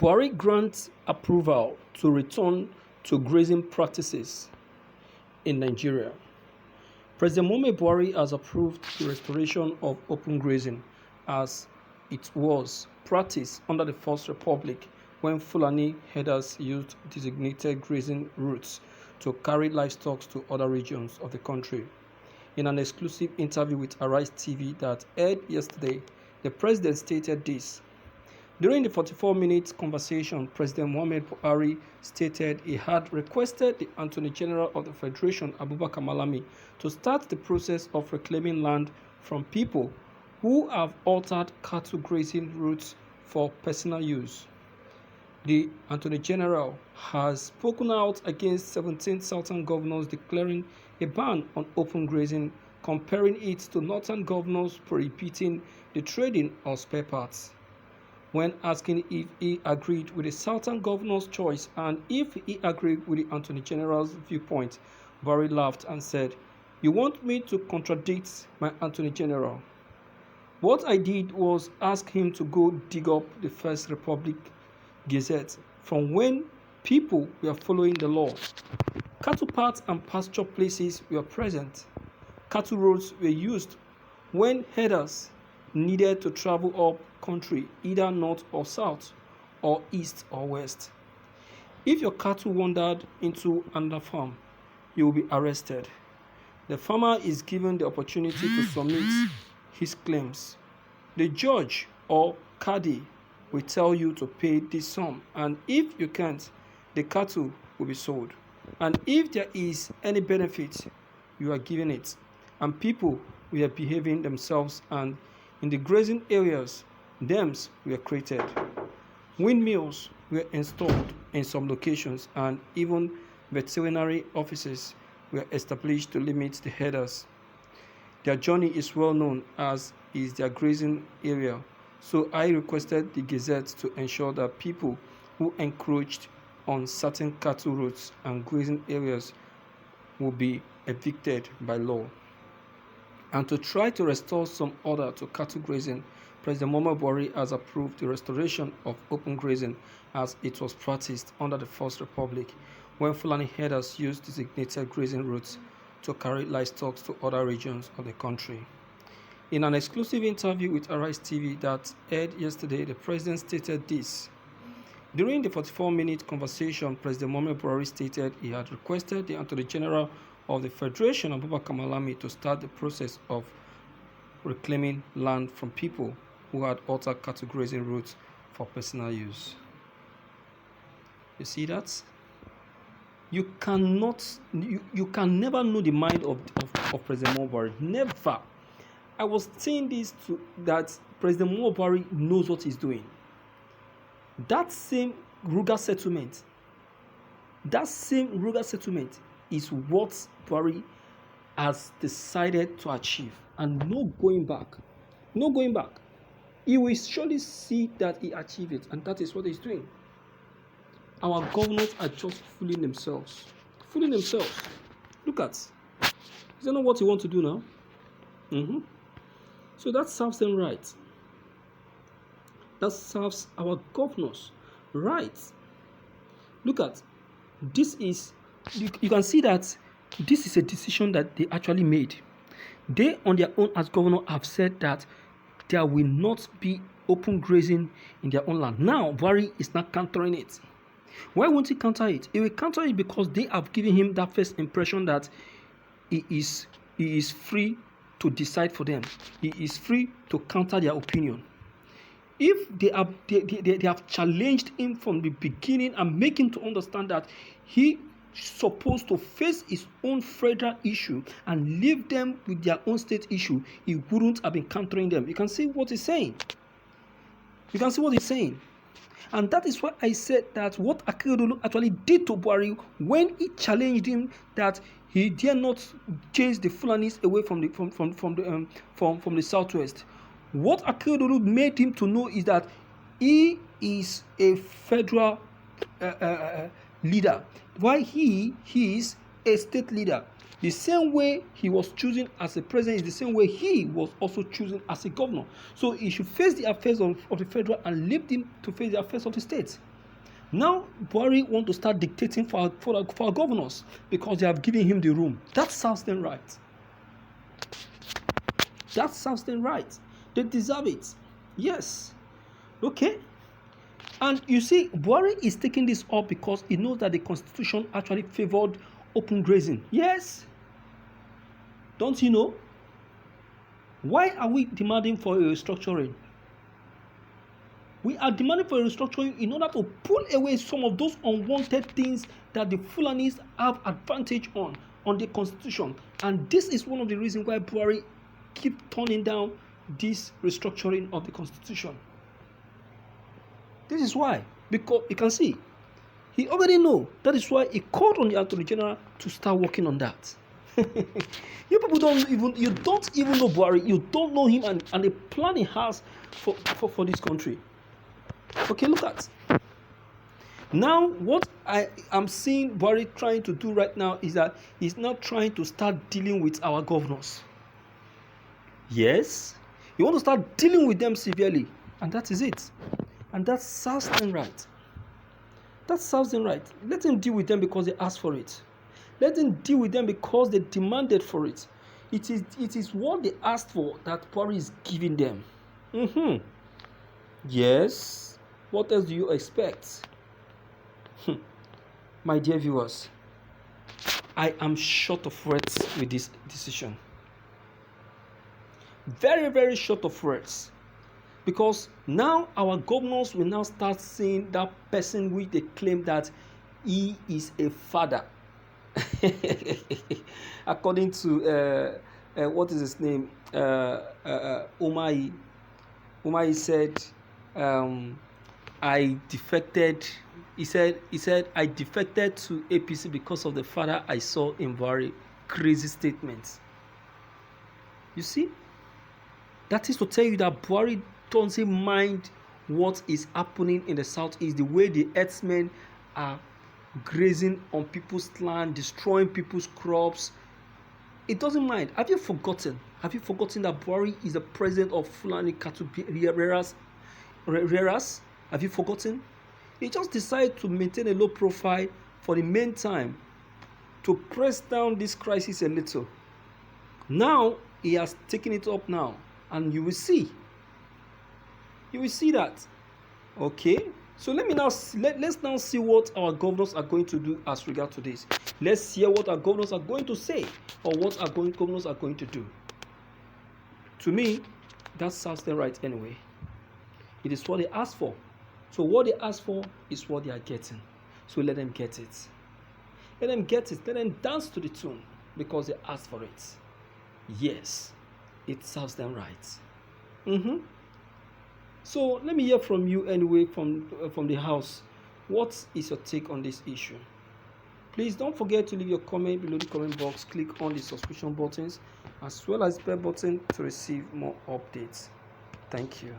Buhari grants approval to return to grazing practices in Nigeria. President Muhammadu Buhari has approved the restoration of open grazing as it was practiced under the First Republic when Fulani herders used designated grazing routes to carry livestock to other regions of the country. In an exclusive interview with Arise TV that aired yesterday, the president stated this. During the 44-minute conversation, President Muhammadu Buhari stated he had requested the Attorney General of the Federation, Abubakar Malami, to start the process of reclaiming land from people who have altered cattle grazing routes for personal use. The Attorney General has spoken out against 17 southern governors declaring a ban on open grazing, comparing it to northern governors prohibiting the trading of spare parts. When asking if he agreed with the southern governor's choice and if he agreed with the Attorney General's viewpoint, Buhari laughed and said, "You want me to contradict my Attorney General? What I did was ask him to go dig up the First Republic Gazette from when people were following the law. Cattle paths and pasture places were present. Cattle roads were used when herders needed to travel up country, either north or south, or east or west. If your cattle wandered into another farm, you will be arrested. The farmer is given the opportunity to submit his claims. The judge or Kadi will tell you to pay this sum, and if you can't, the cattle will be sold. And if there is any benefit, you are given it." And people were behaving themselves, and in the grazing areas, dams were created. Windmills were installed in some locations, and even veterinary offices were established to limit the herders. Their journey is well known as is their grazing area, so I requested the Gazette to ensure that people who encroached on certain cattle routes and grazing areas will be evicted by law. And to try to restore some order to cattle grazing, President Muhammadu Buhari has approved the restoration of open grazing as it was practiced under the First Republic when Fulani herders used designated grazing routes to carry livestock to other regions of the country. In an exclusive interview with Arise TV that aired yesterday, the president stated this. During the 44-minute conversation, President Muhammadu Buhari stated he had requested the Attorney General of the Federation, Abubakar Malami, to start the process of reclaiming land from people who had altered cattle grazing routes for personal use. You see that? You can never know the mind of President Muhammadu Buhari. Never. I was saying this that President Muhammadu Buhari knows what he's doing. That same Ruga settlement is what Buhari has decided to achieve, and no going back. No going back. He will surely see that he achieved it, and that is what he's doing. Our governors are just fooling themselves. Look at. Is that not what you want to do now? So that serves them right. That serves our governors right. Look at. This is, you can see that this is a decision that they actually made. They on their own as governor have said that there will not be open grazing in their own land. Now Buhari is not countering it. Why won't he counter it? He will counter it because they have given him that first impression that he is free to decide for them. He is free to counter their opinion. If they have challenged him from the beginning and make him to understand that he supposed to face his own federal issue and leave them with their own state issue, he wouldn't have been countering them. You can see what he's saying. And that is why I said that what Akeredolu actually did to Buhari when he challenged him that he dare not chase the Fulanis away from the southwest. What Akeredolu made him to know is that he is a federal leader, while he is a state leader. The same way he was chosen as a president is the same way he was also chosen as a governor. So he should face the affairs of the federal and leave them to face the affairs of the states. Now Buhari want to start dictating for our governors because they have given him the room. That serves them right. That serves them right. They deserve it. Yes. Okay. And you see, Buhari is taking this up because he knows that the constitution actually favored open grazing. Yes. Don't you know? Why are we demanding for a restructuring? We are demanding for a restructuring in order to pull away some of those unwanted things that the Fulanis have advantage on the constitution. And this is one of the reasons why Buhari keep turning down this restructuring of the constitution. This is why, because you can see, he already know. That is why he called on the Attorney General to start working on that. You people don't even know Buhari. You don't know him and the plan he has for this country. Okay, look at. Now, what I am seeing Buhari trying to do right now is that he's not trying to start dealing with our governors. Yes, you want to start dealing with them severely, and that is it. And that serves them right. That serves them right. Let them deal with them because they asked for it. Let them deal with them because they demanded for it. It is what they asked for that Buhari is giving them. Yes. What else do you expect? My dear viewers, I am short of words with this decision. Very, very short of words. Because now our governors will now start seeing that person which they claim that he is a father. According to what is his name? Umahi said, I defected. He said I defected to APC because of the father I saw in Buhari. Crazy statements. You see, that is to tell you that Buhari doesn't mind what is happening in the southeast, the way the herdsmen are grazing on people's land, destroying people's crops. It doesn't mind. Have you forgotten that Buhari is the president of Fulani cattle rearers? Have you forgotten? He just decided to maintain a low profile for the meantime to press down this crisis a little. Now he has taken it up now, and you will see that. Okay, so let's now see what our governors are going to do as regard to this. Let's hear what our governors are going to say, or what our governors are going to do. To me, that sounds the right anyway. It is what they asked for. So what they asked for is what they are getting. So let them get it. Let them get it. Let them dance to the tune because they asked for it. Yes, it serves them right. So let me hear from you anyway, from the house. What is your take on this issue? Please don't forget to leave your comment below the comment box. Click on the subscription buttons as well as the bell button to receive more updates. Thank you.